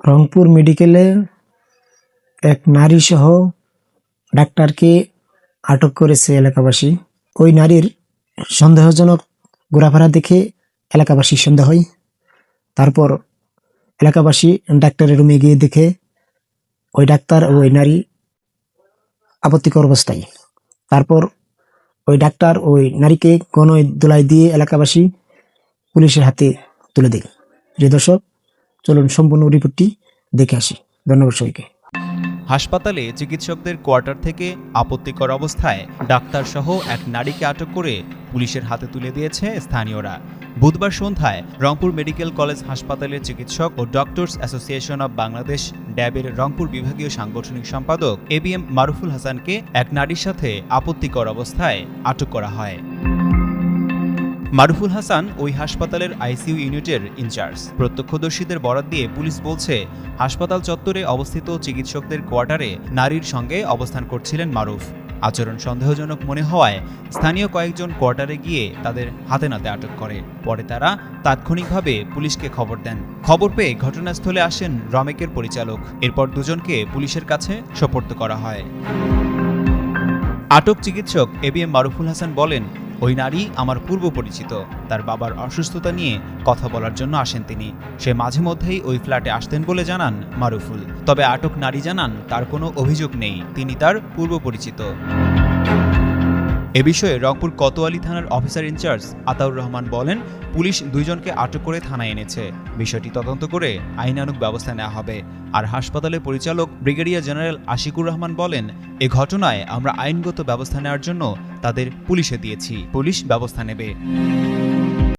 রংপুর মেডিকেলে এক নারী সহ ডাক্তারকে আটক করেছে এলাকাবাসী। ওই নারীর সন্দেহজনক ঘোরাফেরা দেখে এলাকাবাসী সন্দেহ হয়। তারপর এলাকাবাসী ডাক্তারের রুমে গিয়ে দেখে ওই ডাক্তার ও ওই নারী আপত্তিকর অবস্থায়। তারপর ওই ডাক্তার ওই নারীকে গণধোলাই দিয়ে এলাকাবাসী পুলিশের হাতে তুলে দেয়। প্রিয় দর্শক, চলুন সম্পূর্ণ রিপোর্টটি দেখে আসি। ধন্যবাদ সবাইকে। হাসপাতালে চিকিৎসকদের কোয়ার্টার থেকে আপত্তিকর অবস্থায় ডাক্তার সহ এক নারীকে আটক করে পুলিশের হাতে তুলে দিয়েছে স্থানীয়রা। বুধবার সন্ধ্যায় রংপুর মেডিকেল কলেজ হাসপাতালের চিকিৎসক ও ডক্টরস অ্যাসোসিয়েশন অব বাংলাদেশ ড্যাবের রংপুর বিভাগীয় সাংগঠনিক সম্পাদক ABM মারুফুল হাসানকে এক নারীর সাথে আপত্তিকর অবস্থায় আটক করা হয়। মারুফুল হাসান ওই হাসপাতালের আইসিইউ ইউনিটের ইনচার্জ। প্রত্যক্ষদর্শীদের বরাত দিয়ে পুলিশ বলছে, হাসপাতাল চত্বরে অবস্থিত চিকিৎসকদের কোয়ার্টারে নারীর সঙ্গে অবস্থান করছিলেন মারুফ। আচরণ সন্দেহজনক মনে হওয়ায় স্থানীয় কয়েকজন কোয়ার্টারে গিয়ে তাদের হাতে নাতে আটক করে। পরে তারা তাৎক্ষণিকভাবে পুলিশকে খবর দেন। খবর পেয়ে ঘটনাস্থলে আসেন রমেকের পরিচালক। এরপর দুজনকে পুলিশের কাছে সোপর্দ করা হয়। আটক চিকিৎসক ABM মারুফুল হাসান বলেন, ওই নারী আমার পূর্ব পরিচিত। তার বাবার অসুস্থতা নিয়ে কথা বলার জন্য আসেন তিনি। সে মাঝে মধ্যেই ওই ফ্ল্যাটে আসতেন বলে জানান মারুফুল। তবে আটক নারী জানান তার কোনো অভিযোগ নেই, তিনি তার পূর্ব পরিচিত। এ বিষয়ে রংপুর কোতোয়ালি থানার অফিসার ইনচার্জ আতাউর রহমান বলেন, পুলিশ দুইজনকে আটক করে থানায় এনেছে। বিষয়টি তদন্ত করে আইনানুগ ব্যবস্থা নেওয়া হবে। আর হাসপাতালের পরিচালক ব্রিগেডিয়ার জেনারেল আশিকুর রহমান বলেন, এ ঘটনায় আমরা আইনগত ব্যবস্থা নেওয়ার জন্য তাদের পুলিশে দিয়েছি, পুলিশ ব্যবস্থা নেবে।